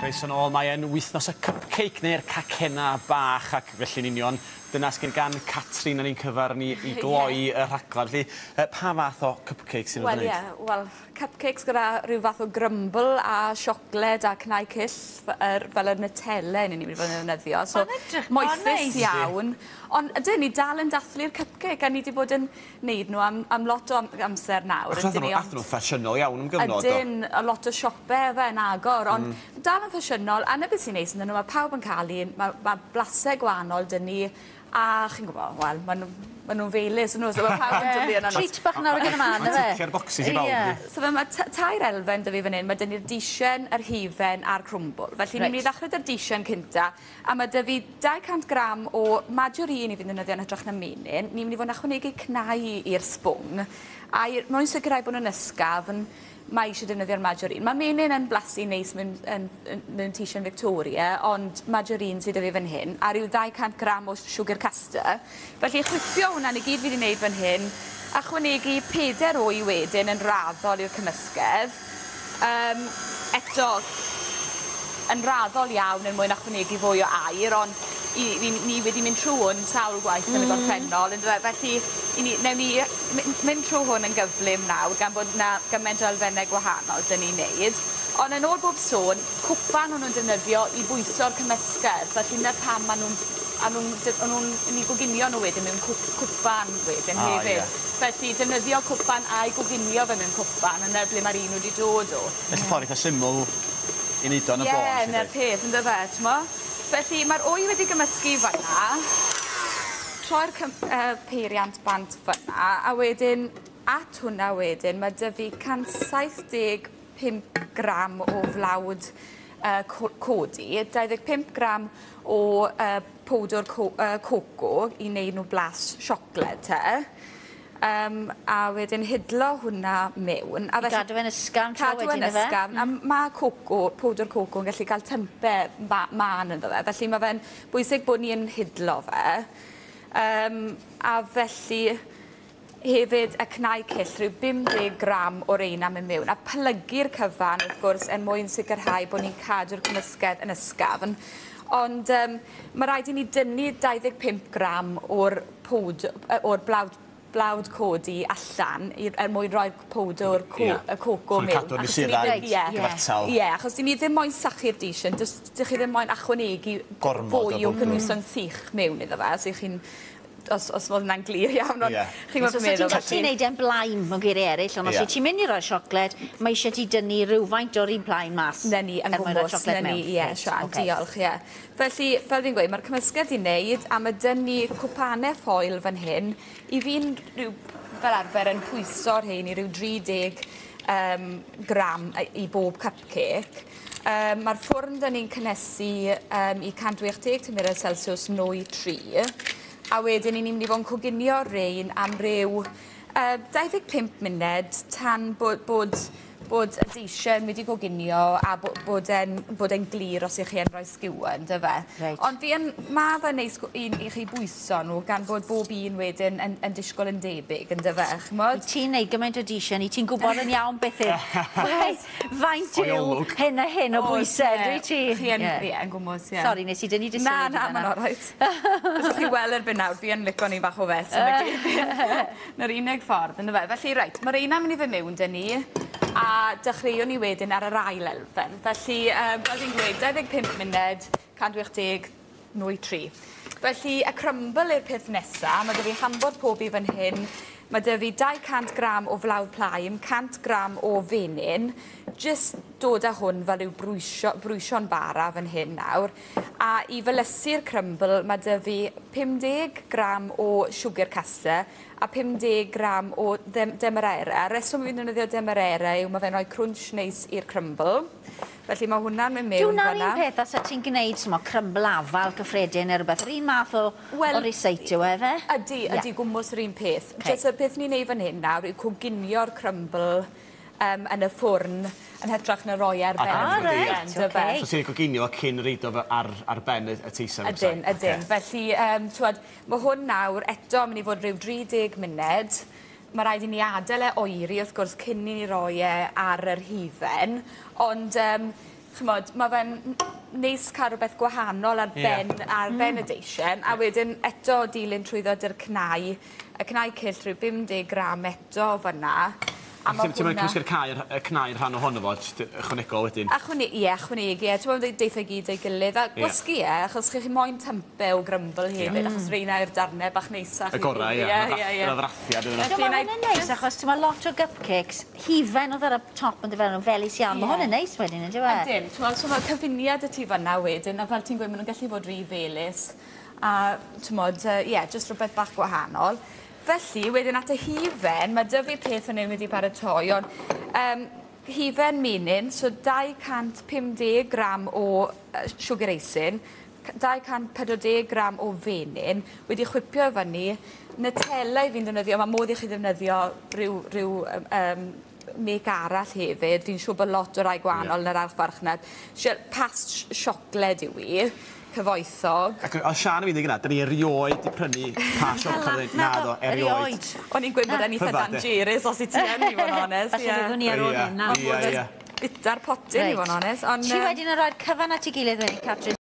Croeso nôl, mae'n wythnos y cupcake neu'r Cacennau Bach ac felly'n union. Dyna sgyn gan Catrin yn ein cyfar ni i gloi y rhaglen. Felly, pa fath o cupcakes sy'n nhw'n gwneud? Wel, cupcakes gyda rhyw fath o grumble a siocled a cnau cyll fel y Nutella ni'n mynd i fod yn ddefnyddio. So, moethus iawn. Ond ydyn ni dal yn dathlu'r cupcake a ni wedi bod yn neud nhw am lot o amser nawr. Achos athyn nhw'n ffasiynol iawn am gyfnod o? Ydyn, a lot o siopau fe yn agor, ond dal yn ffasiynol, a na beth sy'n neis yn dyn nhw, mae pawb yn cael un, mae blasau gwahanol dyn ni, a chi'n gwybod, wel, maen nhw'n feilus yn nhw, so mae pawb yn dyfu yna. Treat bach nawr gan y man, yfe? Mae ticio'r bocsys i bawb. So mae tair elfen dyfu fan hyn, mae dyn ni'r disen, yr hifen a'r crwmbl. Felly ni'n mynd i ddechrau dy'r disen cynta, a mae dyfu 200 gram o margarine i fynd yn ydyn hytrach na menyn. Ni'n mynd i fod yn ychwanegu cnau i'r sbwng, a mae'n sicrhau bod nhw'n ysgaf, mae eisiau defnyddio'r margarine. Mae menyn yn blasu neis mewn tisian Victoria, ond margarine sydd dyfu fan hyn, a rhyw 200 gram o sugar caster. Felly chwipio hwnna ni gyd fi wedi gwneud fan hyn, a chwanegu 4 wy wedyn yn raddol i'r cymysgedd. Eto, yn raddol iawn yn mwyn ychwanegu fwy o aer, ond ni wedi mynd trwy hwn sawl gwaith yn y gorffennol. Felly, newn ni mynd trwy hwn yn gyflym nawr, gan bod yna gymaint o elfennau gwahanol dyn ni'n neud. Ond yn ôl bob sôn, cwpan o'n nhw'n defnyddio i bwyso'r cymysgedd. Felly, na pam ni'n goginio nhw wedyn mewn cwpan wedyn hefyd. Felly, defnyddio cwpan a'i goginio fe mewn cwpan yna ble mae'r un wedi dod o. Felly ffordd eitha syml i neud o'n y bon. Ie, yna'r peth, yn dyfa, t'mo? Felly, mae'r wy wedi gymysgu fan'na, troi'r peiriant bant fan'na, a wedyn, at hwnna wedyn, mae dy fi 175 gram o flawd codi, 25 gram o powdr coco i wneud nhw blas siocled te. A wedyn hydlo hwnna mewn. I gadw fe'n ysgafn tra wedyn, efe? Cadw fe'n ysgafn. A mae powdr coco yn gallu cael tympau man ynddo fe. Felly mae fe'n bwysig bod ni'n hydlo fe. A felly hefyd y cnau cyll, rhyw 50 gram o reina mewn mewn. A plygu'r cyfan, wrth gwrs, mwyn sicrhau bod ni'n cadw'r cymysgedd yn ysgafn. Ond mae rhaid i ni dynnu 25 gram o'r blawd codi allan mwyn rhoi'r powdr coco mewn. Cadw'r mesurau gyfartal. Ie, achos ni ddim moyn sachu'r disen, dych chi ddim moyn ychwanegu fwy o gynwysion sych mewn iddo fe, so chi'n os fod hwnna'n glir iawn, ond chi'n gwybod meddwl. So ti'n neud e'n blaen mewn geiriau eraill, ond os ti'n mynd i roi siocled, mae eisiau ti dynnu rhywfaint o'r un blaen mas. Na ni, yn gwmwys, na ni, ie, Sian, diolch, ie. Felly, fel fi'n gweud, mae'r cymysgedd i wneud, a mae dynnu cwpanau ffoil fan hyn, i fi'n rhyw fel arfer yn pwyso'r hyn i rhyw 30 gram i bob cupcake. Mae'r ffwrn dyn ni'n cynnesu i 180 tymerau Celsius nwy 3. A wedyn ni'n mynd i fod yn coginio rein am ryw 25 munud tan bod y disen wedi coginio a bod e'n glir os ych chi yn rhoi sgiwen, dy fe. Ond mae fe neis i chi bwyso nhw gan bod bob un wedyn yn disgwyl yn debyg, yn dy fe, chymod? Ti'n neud gymaint o disen, i ti'n gwybod yn iawn beth faint yw hyn o bwysau, dwi ti? Ie, yn gwmwys, ie. Sori, nes i dynnu dy sylwi. Na, mae'n oreit. Os chi weld erbyn nawr, fi yn licio ni bach o fes. Na'r unig ffordd, yn dy fe. Felly, reit, mae'r reina mynd i fe mewn dyn ni, a dechreuwn ni wedyn ar yr ail elfen. Felly, fel fi'n gweud, 25 munud, 180, nwy 3. Felly, y crumble yw'r peth nesaf. Mae dy fi hambod pob i fan hyn. Mae dy fi 200 gram o flawd plaim, 100 gram o fenyn. Just dod â hwn fel yw brwysio'n bara fan hyn nawr. A i felysu'r crumble, mae dy fi 50 gram o sugar caster a 50 gram o demerara. Reswm fi'n defnyddio demerara yw mae fe'n rhoi crunch neis i'r crumble. Felly mae hwnna'n mynd mewn fan'na. Dwi'n un peth as ti'n gwneud crumble afal gyffredin neu rhywbeth. Yr un math o receit yw efe? Ydy gwmwys yr un peth. Jyst y peth ni'n neud fan hyn nawr yw coginio'r crumble yn y ffwrn yn hytrach na roi ar ben. So ti'n coginio cyn reid o ar ben y teisen? Ydyn. Felly, mae hwn nawr eto yn mynd i fod rhyw 30 munud. Mae rhaid i ni adael e oeri, wrth gwrs, cyn i ni roi e ar yr hifen. Ond chymod, mae fe'n neis cael rhywbeth gwahanol ar ben y deisien, a wedyn eto dilyn trwyddo dy'r cnau, y cnau cyll rhyw 50 gram eto fanna. Ti'n mynd cymysgu'r cnau rhan ohono fo, ychwanegol wedyn? Ie, ychwanegu. Ti'n mynd deitha gyd ei gilydd. A gwasgu achos chi moyn tempe o Crymbl hefyd, achos reina i'r darnau bach neisach. Y gorau, ie. Y ddraffiad ydyn nhw. Dyma hwn yn neis, achos ti'n lot o cupcakes, hifen oedd ar y top yn dyfel nhw'n felys iawn. Mae hwn yn neis wedyn, ynddo e? Ydyn. So mae cyfuniad y ti fanna wedyn, a fel ti'n gweud, maen nhw'n gallu bod rhy felys. A, ti'n modd, jyst rhywbeth bach gwahanol. Felly, wedyn at y hifen, mae dy fi peth yn mynd i paratoi, ond hifen menyn, so 250 gram o sugar icing, 240 gram o fenyn, wedi chwipio fyny, Nutella i fi'n defnyddio, mae modd i chi ddefnyddio rhyw mec arall hefyd, fi'n siŵr bod lot o rai gwahanol yn yr archfarchnad. Past siocled yw i, cyfoethog. O Sian yn mynd i gyda, da ni erioed i prynu pa siocled na do, erioed. O'n i'n gweud bod e'n eitha dangerous os i ti yn i fod yn onest. Felly fyddwn ni ar ôl hyn. Bitter potyn i fod yn onest. Ti wedyn yn rhoi'r cyfan at ei gilydd, Catrin.